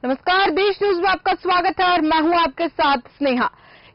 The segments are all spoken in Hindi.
नमस्कार, देश न्यूज में आपका स्वागत है और मैं हूं आपके साथ स्नेहा।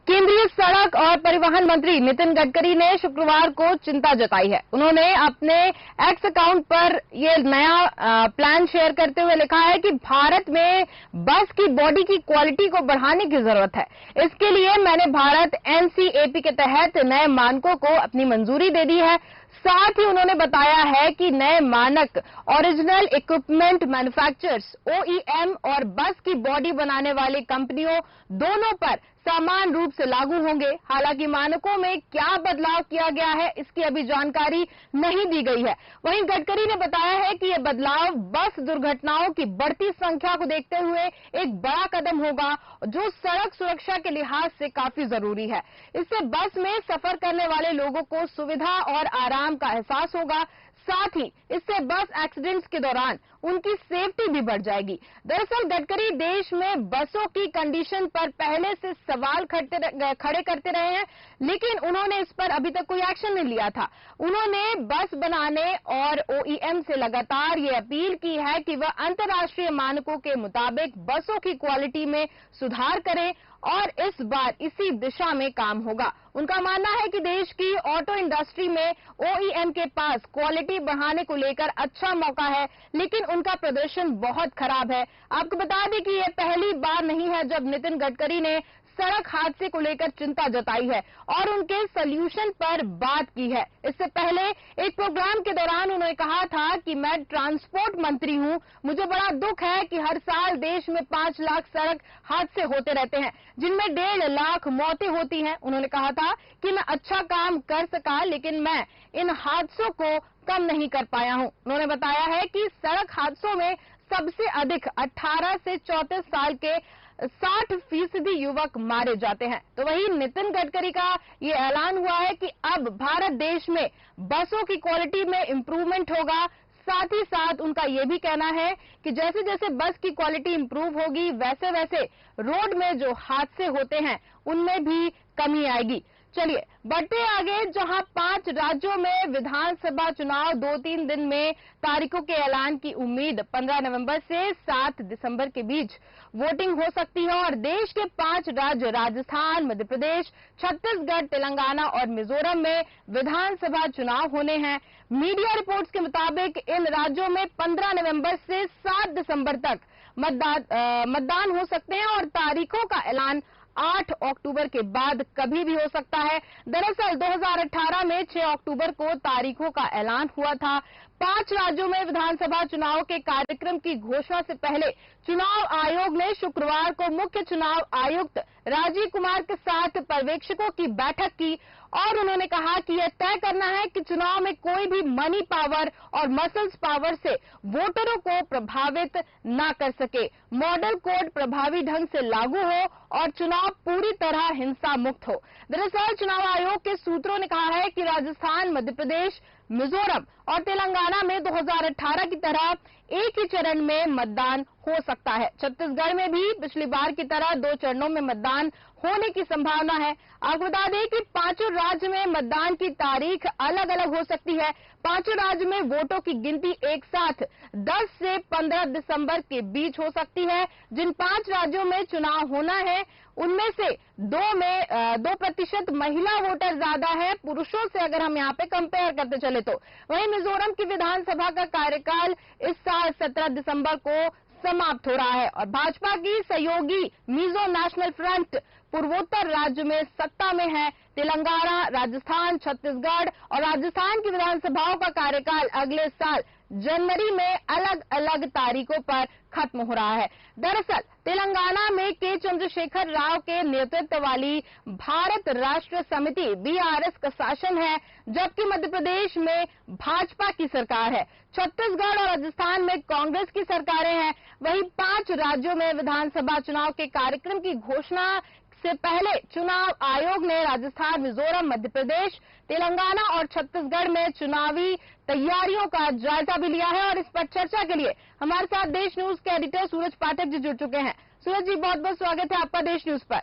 केंद्रीय सड़क और परिवहन मंत्री नितिन गडकरी ने शुक्रवार को चिंता जताई है। उन्होंने अपने एक्स अकाउंट पर ये नया प्लान शेयर करते हुए लिखा है कि भारत में बस की बॉडी की क्वालिटी को बढ़ाने की जरूरत है। इसके लिए मैंने भारत एनसीएपी के तहत नए मानकों को अपनी मंजूरी दे दी है। साथ ही उन्होंने बताया है कि नए मानक ओरिजिनल इक्विपमेंट मैन्युफैक्चरर्स ओईएम और बस की बॉडी बनाने वाली कंपनियों दोनों पर समान रूप से लागू होंगे। हालांकि मानकों में क्या बदलाव किया गया है इसकी अभी जानकारी नहीं दी गई है। वहीं गडकरी ने बताया है कि यह बदलाव बस दुर्घटनाओं की बढ़ती संख्या को देखते हुए एक बड़ा कदम होगा जो सड़क सुरक्षा के लिहाज से काफी जरूरी है। इससे बस में सफर करने वाले लोगों को सुविधा और आराम का एहसास होगा। साथ ही इससे बस एक्सीडेंट्स के दौरान उनकी सेफ्टी भी बढ़ जाएगी। दरअसल गडकरी देश में बसों की कंडीशन पर पहले से सवाल खड़े करते रहे हैं, लेकिन उन्होंने इस पर अभी तक कोई एक्शन नहीं लिया था। उन्होंने बस बनाने और ओईएम से लगातार ये अपील की है कि वह अंतर्राष्ट्रीय मानकों के मुताबिक बसों की क्वालिटी में सुधार करें और इस बार इसी दिशा में काम होगा। उनका मानना है कि देश की ऑटो इंडस्ट्री में ओईएम के पास क्वालिटी बढ़ाने को लेकर अच्छा मौका है, लेकिन उनका प्रदर्शन बहुत खराब है। आपको बता दें कि यह पहली बार नहीं है जब नितिन गडकरी ने सड़क हादसे को लेकर चिंता जताई है और उनके सॉल्यूशन पर बात की है। इससे पहले एक प्रोग्राम के दौरान उन्होंने कहा था कि मैं ट्रांसपोर्ट मंत्री हूं, मुझे बड़ा दुख है कि हर साल देश में 5 लाख सड़क हादसे होते रहते हैं जिनमें 1.5 लाख मौतें होती हैं। उन्होंने कहा था कि मैं अच्छा काम कर सका, लेकिन मैं इन हादसों को कम नहीं कर पाया हूं। उन्होंने बताया है कि सड़क हादसों में सबसे अधिक 18 से 34 साल के 60% युवक मारे जाते हैं। तो वही नितिन गडकरी का ये ऐलान हुआ है कि अब भारत देश में बसों की क्वालिटी में इंप्रूवमेंट होगा। साथ ही साथ उनका ये भी कहना है कि जैसे जैसे बस की क्वालिटी इंप्रूव होगी वैसे वैसे रोड में जो हादसे होते हैं उनमें भी कमी आएगी। चलिए बढ़ते आगे, जहां 5 राज्यों में विधानसभा चुनाव 2-3 दिन में तारीखों के ऐलान की उम्मीद। 15 नवंबर से 7 दिसंबर के बीच वोटिंग हो सकती है और देश के 5 राज्य राजस्थान, मध्य प्रदेश, छत्तीसगढ़, तेलंगाना और मिजोरम में विधानसभा चुनाव होने हैं। मीडिया रिपोर्ट्स के मुताबिक इन राज्यों में 15 नवंबर से 7 दिसंबर तक मतदान हो सकते हैं और तारीखों का ऐलान 8 अक्टूबर के बाद कभी भी हो सकता है। दरअसल 2018 में 6 अक्टूबर को तारीखों का ऐलान हुआ था। 5 राज्यों में विधानसभा चुनाव के कार्यक्रम की घोषणा से पहले चुनाव आयोग ने शुक्रवार को मुख्य चुनाव आयुक्त राजीव कुमार के साथ पर्यवेक्षकों की बैठक की और उन्होंने कहा कि यह तय करना है कि चुनाव में कोई भी मनी पावर और मसल्स पावर से वोटरों को प्रभावित न कर सके, मॉडल कोड प्रभावी ढंग से लागू हो और चुनाव पूरी तरह हिंसा मुक्त हो। दरअसल चुनाव आयोग के सूत्रों ने कहा है कि राजस्थान, मध्य प्रदेश, मिजोरम और तेलंगाना में 2018 की तरह एक ही चरण में मतदान हो सकता है। छत्तीसगढ़ में भी पिछली बार की तरह 2 चरणों में मतदान होने की संभावना है। आपको बता दें कि 5 राज्य में मतदान की तारीख अलग अलग हो सकती है। 5 राज्य में वोटों की गिनती एक साथ 10 से 15 दिसंबर के बीच हो सकती है। जिन 5 राज्यों में चुनाव होना है उनमें से 2% महिला वोटर ज्यादा है पुरुषों से, अगर हम यहाँ पे कंपेयर करते चले तो। वहीं मिजोरम की विधानसभा का कार्यकाल इस साल 17 दिसंबर को समाप्त हो रहा है और भाजपा की सहयोगी मिजो नेशनल फ्रंट पूर्वोत्तर राज्य में सत्ता में है। तेलंगाना, राजस्थान, छत्तीसगढ़ और राजस्थान की विधानसभाओं का कार्यकाल अगले साल जनवरी में अलग अलग तारीखों पर खत्म हो रहा है। दरअसल तेलंगाना में के चंद्रशेखर राव के नेतृत्व वाली भारत राष्ट्र समिति बीआरएस का शासन है, जबकि मध्य प्रदेश में भाजपा की सरकार है। छत्तीसगढ़ और राजस्थान में कांग्रेस की सरकारें हैं। वहीं 5 राज्यों में विधानसभा चुनाव के कार्यक्रम की घोषणा से पहले चुनाव आयोग ने राजस्थान, मिजोरम, मध्य प्रदेश, तेलंगाना और छत्तीसगढ़ में चुनावी तैयारियों का जायजा भी लिया है और इस पर चर्चा के लिए हमारे साथ देश न्यूज के एडिटर सूरज पाठक जी जुड़ चुके हैं। सूरज जी, बहुत बहुत स्वागत है आपका देश न्यूज पर।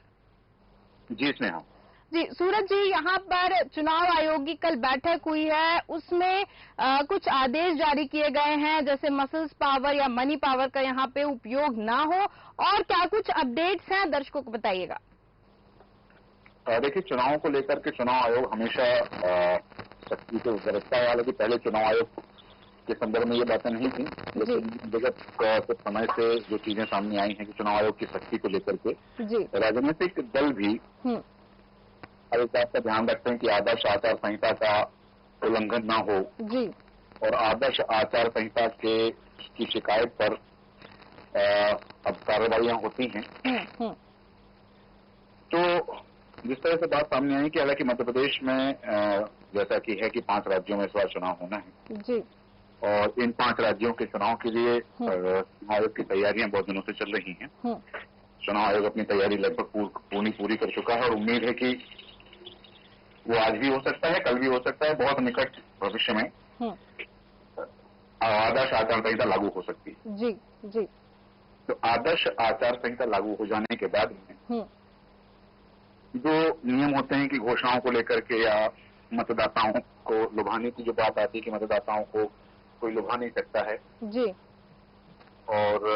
जी स्नेहा। जी सूरज जी, यहाँ पर चुनाव आयोग की कल बैठक हुई है, उसमें कुछ आदेश जारी किए गए हैं, जैसे मसल्स पावर या मनी पावर का यहाँ पे उपयोग ना हो, और क्या कुछ अपडेट्स हैं दर्शकों को बताइएगा। देखिए, चुनावों को लेकर के चुनाव आयोग हमेशा सख्ती से बरतता है। हालांकि पहले चुनाव आयोग के संदर्भ में ये बातें नहीं थी, लेकिन विगत कुछ समय से जो चीजें सामने आई हैं कि चुनाव आयोग की सख्ती को लेकर के राजनीतिक दल भी इस बात का ध्यान रखते हैं कि आदर्श आचार संहिता का उल्लंघन ना हो जी। और आदर्श आचार संहिता की शिकायत पर अब कार्रवाइयां होती हैं। तो जिस तरह से बात सामने आई कि हालांकि मध्य प्रदेश में जैसा कि है कि 5 राज्यों में इस बार चुनाव होना है जी, और इन 5 राज्यों के चुनाव के लिए चुनाव आयोग की तैयारियां बहुत दिनों से चल रही हैं। चुनाव आयोग अपनी तैयारी लगभग पूरी कर चुका है और उम्मीद है कि वो आज भी हो सकता है, कल भी हो सकता है, बहुत निकट भविष्य में आदर्श आचार संहिता लागू हो सकती है। जी जी। तो आदर्श आचार संहिता लागू हो जाने के बाद में जो नियम होते हैं कि घोषणाओं को लेकर के या मतदाताओं को लुभाने की जो बात आती है कि मतदाताओं को कोई लुभा नहीं सकता है जी, और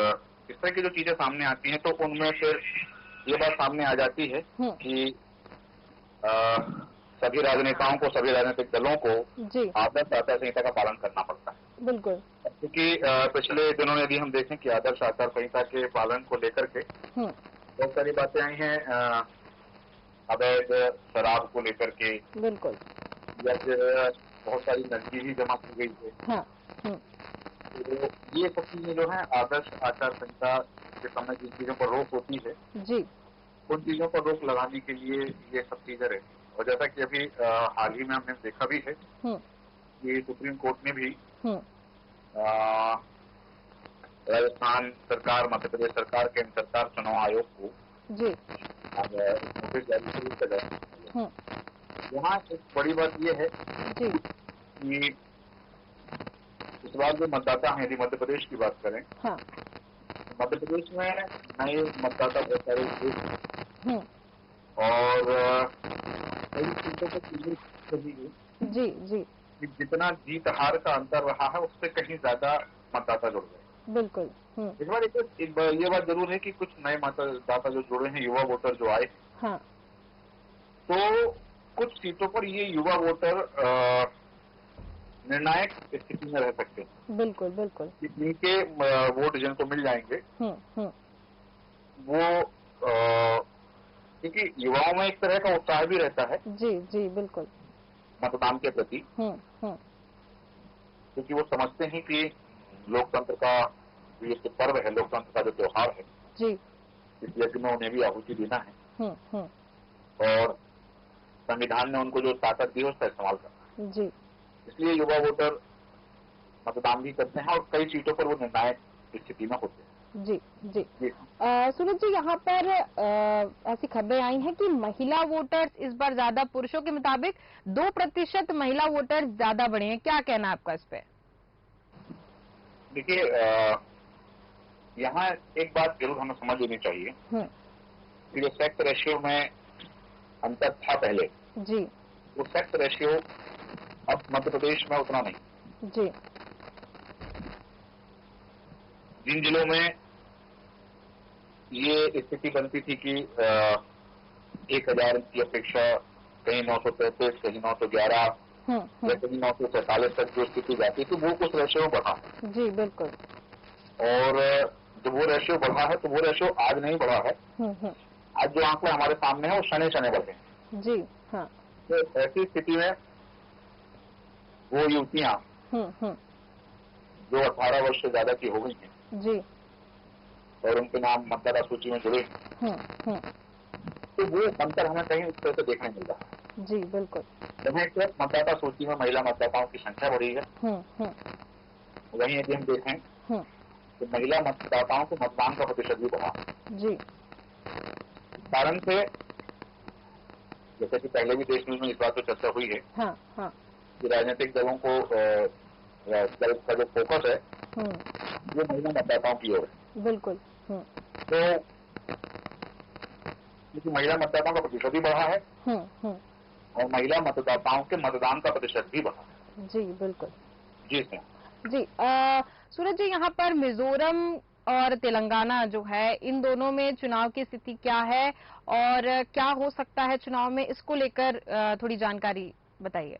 इस तरह की जो चीजें सामने आती हैं तो उनमें फिर ये बात सामने आ जाती है कि सभी राजनेताओं को, सभी राजनीतिक दलों को आदर्श आचार संहिता का पालन करना पड़ता है। बिल्कुल। क्योंकि पिछले दिनों में यदि हम देखें कि आदर्श आचार संहिता के पालन को लेकर के बहुत सारी बातें आई हैं, अवैध शराब को लेकर के, बिल्कुल, या फिर बहुत सारी नकदी भी जमा की गई है। तो ये सब चीजें जो है आदर्श आचार संहिता के समय जिन चीजों पर रोक होती है जी, उन चीजों पर रोक लगाने के लिए ये सब चीजें रहती हैं। और जैसा कि अभी हाल ही में हमने देखा भी है कि सुप्रीम कोर्ट ने भी राजस्थान सरकार, मध्य प्रदेश सरकार, केंद्र सरकार, चुनाव आयोग को जी नोटिस जारी किया है। यहाँ एक बड़ी बात यह है जी कि इस बार जो मतदाता हैं, यदि मध्य प्रदेश की बात करें, मध्य प्रदेश में नए मतदाता बहुत सारे और कई सीटों पर जी जी, जितना जीत हार का अंतर रहा है उससे कहीं ज्यादा मतदाता जुड़ गए। बिल्कुल। इस बार ये बात जरूर है कि कुछ नए मतदाता जो जुड़े हैं, युवा वोटर जो आए, तो कुछ सीटों पर ये युवा वोटर निर्णायक स्थिति में रह सकते हैं। बिल्कुल बिल्कुल। जिनके वोट जिनको मिल जाएंगे वो क्योंकि युवाओं में एक तरह का उत्साह भी रहता है जी जी, बिल्कुल, मतदान के प्रति, क्योंकि वो समझते हैं कि लोकतंत्र का ये जो पर्व है, लोकतंत्र का जो त्योहार है जी, इस यज्ञ में उन्हें भी आहुति देना है और संविधान ने उनको जो ताकत दी है उसका इस्तेमाल करना है जी। इसलिए युवा वोटर मतदान भी करते हैं और कई सीटों पर वो निर्णायक स्थिति में होते हैं। जी जी, सूरज जी, यहाँ पर ऐसी खबरें आई हैं कि महिला वोटर्स इस बार ज्यादा, पुरुषों के मुताबिक 2% महिला वोटर्स ज्यादा बढ़े हैं, क्या कहना है आपका इस पे? देखिए, यहाँ एक बात जरूर हमें समझ लेनी चाहिए कि जो सेक्स रेशियो में अंतर था पहले जी, वो सेक्स रेशियो अब मध्य प्रदेश में उतना नहीं जी। जिन जिलों में ये स्थिति बनती थी कि 1000 की अपेक्षा कहीं 933, कहीं 911 या कहीं 947 तक जो स्थिति जाती थी, वो कुछ रेशियो बढ़ा जी, बिल्कुल। और जब वो रेशियो बढ़ा है तो वो रेशियो आज नहीं बढ़ा है। आज जो आंकड़े हमारे सामने है वो शनि शनि बढ़े हैं जी। हाँ। तो ऐसी स्थिति में वो युवतियां जो 18 वर्ष से ज्यादा की हो गई हैं जी, और उनके नाम मतदाता सूची में जुड़े तो वो अंतर हमें कहीं इस तरह से देखने मिल रहा है। जी, बिल्कुल। जब मतदाता सूची में महिला मतदाताओं की संख्या बढ़ी है, वहीं यदि हम देखें तो महिला मतदाताओं को मतदान का प्रतिशत भी बढ़ा जी। कारण से जैसे कि पहले भी देश में इस बात पर चर्चा हुई है कि राजनीतिक दलों को का जो फोकस है वो महिला मतदाताओं की ओर है। बिल्कुल। तो क्योंकि महिला मतदाताओं का प्रतिशत भी बढ़ा है और महिला मतदाताओं के मतदान का प्रतिशत भी बढ़ा है। जी बिल्कुल। जी सर। जी सूरज जी, यहाँ पर मिजोरम और तेलंगाना जो है, इन दोनों में चुनाव की स्थिति क्या है और क्या हो सकता है चुनाव में, इसको लेकर थोड़ी जानकारी बताइए।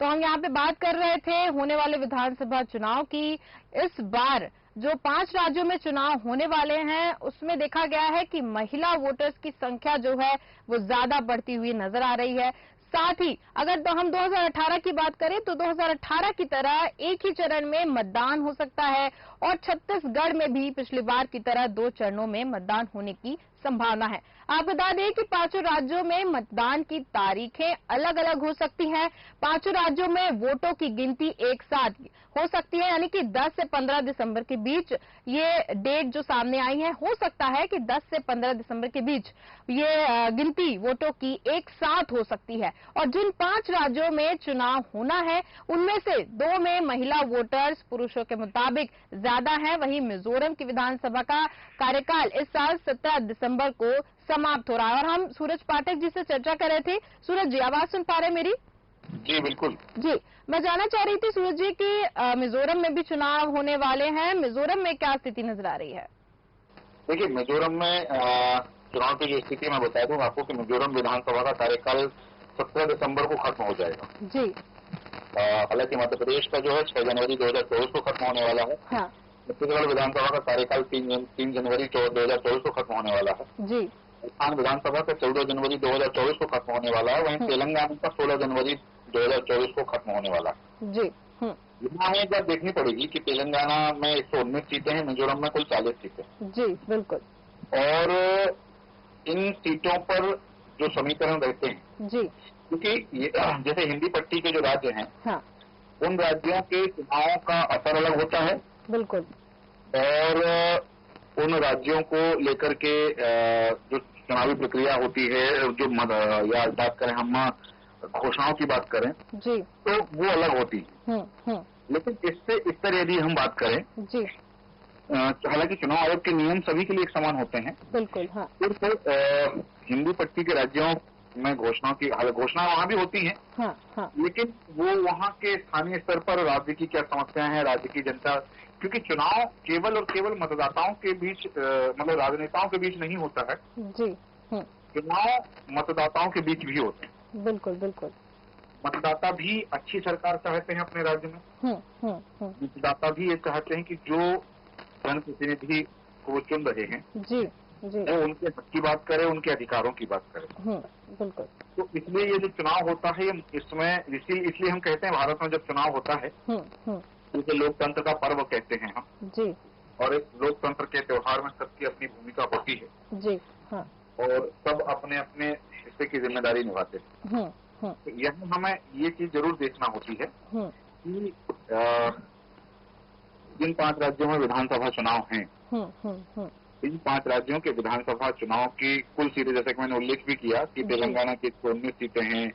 तो हम यहाँ पे बात कर रहे थे होने वाले विधानसभा चुनाव की। इस बार जो 5 राज्यों में चुनाव होने वाले हैं, उसमें देखा गया है कि महिला वोटर्स की संख्या जो है वो ज्यादा बढ़ती हुई नजर आ रही है। साथ ही अगर तो हम 2018 की बात करें तो 2018 की तरह एक ही चरण में मतदान हो सकता है और छत्तीसगढ़ में भी पिछली बार की तरह 2 चरणों में मतदान होने की संभावना है। आप बता दें कि 5 राज्यों में मतदान की तारीखें अलग अलग हो सकती हैं। 5 राज्यों में वोटों की गिनती एक साथ हो सकती है, यानी कि 10 से 15 दिसंबर के बीच ये डेट जो सामने आई है। हो सकता है कि 10 से 15 दिसंबर के बीच ये गिनती वोटों की एक साथ हो सकती है। और जिन 5 राज्यों में चुनाव होना है, उनमें से 2 में महिला वोटर्स पुरुषों के मुताबिक ज्यादा है। वहीं मिजोरम की विधानसभा का कार्यकाल इस साल 17 दिसंबर को समाप्त हो रहा है। और हम सूरज पाठक जी से चर्चा कर रहे थे। सूरज जी, आवाज सुन पा रहे हैं मेरी? जी बिल्कुल। जी, मैं जानना चाह रही थी सूरज जी कि मिजोरम में भी चुनाव होने वाले हैं। मिजोरम में क्या स्थिति नजर आ रही है? देखिए, मिजोरम में चुनाव की जो स्थिति मैं बता दूं आपको कि मिजोरम विधानसभा का कार्यकाल 17 दिसंबर को खत्म हो जाएगा। जी। हालांकि मध्य प्रदेश का जो है 6 जनवरी 2024 को खत्म होने वाला है। हाँ। छत्तीसगढ़ विधानसभा का कार्यकाल 3 जनवरी 2024 को खत्म होने वाला है। जी। राजस्थान विधानसभा का 14 जनवरी 2024 को खत्म होने वाला है। वहीं तेलंगाना का 16 जनवरी 2024 को खत्म होने वाला है। जी। यहाँ हमें एक बात देखनी पड़ेगी कि तेलंगाना में 119 सीटें हैं, मिजोरम में कुल 40 सीटें। जी बिल्कुल। और इन सीटों पर जो समीकरण रहते हैं, जी। क्योंकि जैसे हिंदी पट्टी के जो राज्य हैं, हाँ। उन राज्यों के चुनावों का असर अलग होता है। बिल्कुल। और उन राज्यों को लेकर के जो चुनावी प्रक्रिया होती है, जो या बात करें हम घोषणाओं की बात करें, जी, तो वो अलग होती है। लेकिन इससे इस तरह यदि हम बात करें, जी, हालांकि चुनाव आयोग के नियम सभी के लिए एक समान होते हैं। बिल्कुल। हाँ। सिर्फ हिंदी पट्टी के राज्यों में घोषणा वहां भी होती है। हाँ। लेकिन वो वहां के स्थानीय स्तर पर राज्य की क्या समस्याएं हैं, राज्य की जनता, क्योंकि चुनाव केवल और केवल मतदाताओं के बीच मतलब राजनेताओं के बीच नहीं होता है। जी। चुनाव मतदाताओं के बीच भी होते हैं। बिल्कुल बिल्कुल। मतदाता भी अच्छी सरकार चाहते हैं अपने राज्य में। मतदाता भी ये चाहते हैं कि जो जनप्रतिनिधि को वो चुन रहे हैं, जी जी, वो उनके हक की बात करे, उनके अधिकारों की बात करे। बिल्कुल। तो इसलिए ये जो चुनाव होता है, इसमें इसलिए हम कहते हैं भारत में जब चुनाव होता है, इसे लोकतंत्र का पर्व कहते हैं हम। जी। और इस लोकतंत्र के त्योहार में सबकी अपनी भूमिका होती है। जी। हाँ। और सब अपने अपने हिस्से की जिम्मेदारी निभाते हैं। तो यहाँ हमें ये चीज जरूर देखना होती है कि जिन 5 राज्यों में विधानसभा चुनाव हैं, इन 5 राज्यों के विधानसभा चुनाव की कुल सीटें, जैसे कि मैंने उल्लेख भी किया कि तेलंगाना की 19 सीटें हैं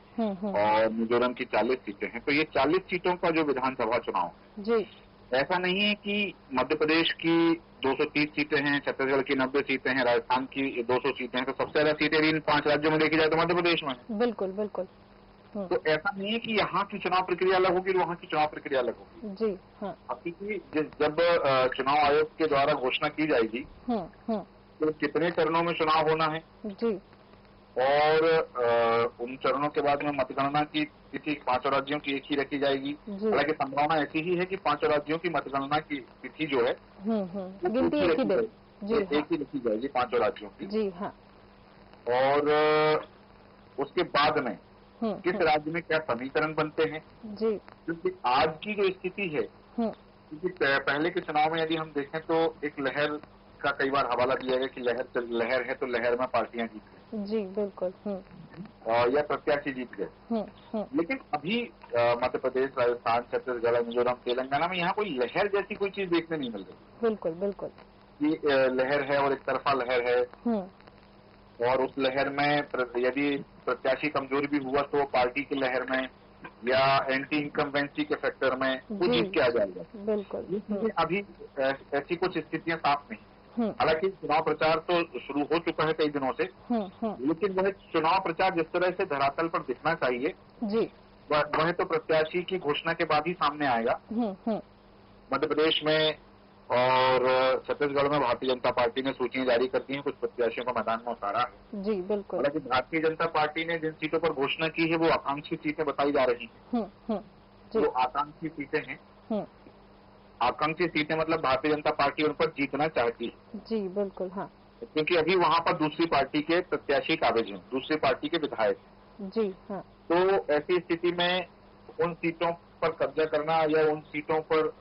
और मिजोरम की 40 सीटें हैं। तो ये 40 सीटों का जो विधानसभा चुनाव है, ऐसा नहीं है कि मध्य प्रदेश की 230 सीटें हैं, छत्तीसगढ़ की 90 सीटें हैं, राजस्थान की 200 सीटें हैं। तो सबसे ज्यादा सीटें इन 5 राज्यों में देखी जाए तो मध्य प्रदेश में है। बिल्कुल बिल्कुल। तो ऐसा नहीं है कि यहाँ की चुनाव प्रक्रिया अलग होगी, वहाँ की चुनाव प्रक्रिया अलग होगी। जी। हाँ। क्योंकि जब चुनाव आयोग के द्वारा घोषणा की जाएगी तो कितने चरणों में चुनाव होना है, जी, और उन चरणों के बाद में मतगणना की तिथि 5 राज्यों की एक ही रखी जाएगी। हालांकि संभावना ऐसी ही है कि 5 राज्यों की मतगणना की तिथि जो है गिनती एक ही रखी जाएगी 5 राज्यों की। जी। हाँ। और उसके बाद में किस राज्य में क्या समीकरण बनते हैं, जी, क्योंकि आज की जो स्थिति है, क्योंकि पहले के चुनाव में यदि हम देखें तो एक लहर का कई बार हवाला दिया गया कि लहर है तो लहर में पार्टियां जीत गई। जी बिल्कुल। या प्रत्याशी जीत गए। लेकिन अभी मध्य प्रदेश, राजस्थान, छत्तीसगढ़, मिजोरम, तेलंगाना में यहाँ कोई लहर जैसी कोई चीज देखने नहीं मिल रही। बिल्कुल बिल्कुल। ये लहर है और एक तरफा लहर है। और उस लहर में यदि प्रत्याशी कमजोर भी हुआ तो पार्टी की लहर में या एंटी इनकम्बेंसी के फैक्टर में वो जीत के आ जाएगा। बिल्कुल। अभी ऐसी कुछ स्थितियां साफ नहीं। हालांकि चुनाव प्रचार तो शुरू हो चुका है कई दिनों से, लेकिन वह चुनाव प्रचार जिस तरह से धरातल पर दिखना चाहिए जी, वह तो प्रत्याशी की घोषणा के बाद ही सामने आएगा। मध्य प्रदेश में और छत्तीसगढ़ में भारतीय जनता पार्टी ने सूचियां जारी कर दी हैं, कुछ प्रत्याशियों को मैदान में उतारा है। जी बिल्कुल। हालांकि भारतीय जनता पार्टी ने जिन सीटों पर घोषणा की है वो आकांक्षी सीटें बताई जा रही हैं। जो आकांक्षी सीटें हैं, आकांक्षी सीटें मतलब भारतीय जनता पार्टी उन पर जीतना चाहती है। जी बिल्कुल। हाँ, क्योंकि अभी वहां पर दूसरी पार्टी के प्रत्याशी काबिज हैं, दूसरी पार्टी के विधायक। जी हाँ, तो ऐसी स्थिति में उन सीटों पर कब्जा करना या उन सीटों पर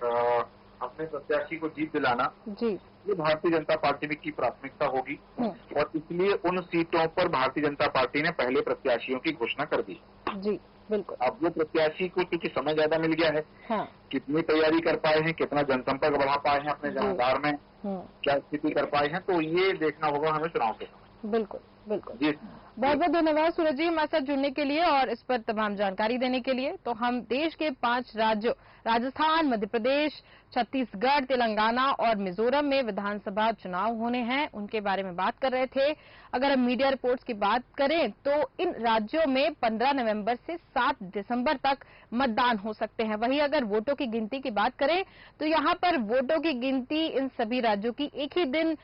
अपने प्रत्याशी को जीत दिलाना, जी, ये भारतीय जनता पार्टी की प्राथमिकता होगी। और इसलिए उन सीटों पर भारतीय जनता पार्टी ने पहले प्रत्याशियों की घोषणा कर दी। जी बिल्कुल। अब वो प्रत्याशी को क्योंकि समय ज्यादा मिल गया है, हाँ, कितनी तैयारी कर पाए हैं, कितना जनसंपर्क बढ़ा पाए हैं अपने जनाधार में, क्या स्थिति कर पाए हैं, तो ये देखना होगा हमें चुनाव के समय। बिल्कुल बिल्कुल। जी, बहुत बहुत धन्यवाद सूरज जी हमारे साथ जुड़ने के लिए और इस पर तमाम जानकारी देने के लिए। तो हम देश के 5 राज्यों राजस्थान, मध्य प्रदेश, छत्तीसगढ़, तेलंगाना और मिजोरम में विधानसभा चुनाव होने हैं, उनके बारे में बात कर रहे थे। अगर हम मीडिया रिपोर्ट्स की बात करें तो इन राज्यों में 15 नवंबर से 7 दिसंबर तक मतदान हो सकते हैं। वहीं अगर वोटों की गिनती की बात करें तो यहाँ पर वोटों की गिनती इन सभी राज्यों की एक ही दिन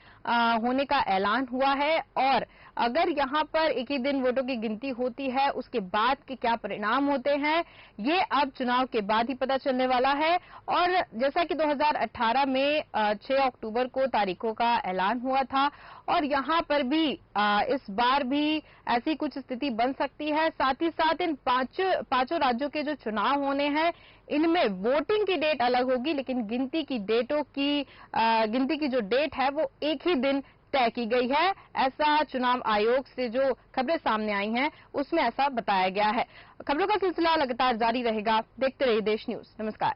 होने का ऐलान हुआ है। और अगर यहाँ पर एक ही दिन वोटों की गिनती होती है, उसके बाद के क्या परिणाम होते हैं ये अब चुनाव के बाद ही पता चलने वाला है। और जैसा कि 2018 में 6 अक्टूबर को तारीखों का ऐलान हुआ था और यहाँ पर भी इस बार भी ऐसी कुछ स्थिति बन सकती है। साथ ही साथ इन पांचों राज्यों के जो चुनाव होने हैं इनमें वोटिंग की डेट अलग होगी, लेकिन गिनती की जो डेट है वो एक ही दिन तय की गई है। ऐसा चुनाव आयोग से जो खबरें सामने आई हैं उसमें ऐसा बताया गया है। खबरों का सिलसिला लगातार जारी रहेगा। देखते रहिए देश न्यूज। नमस्कार।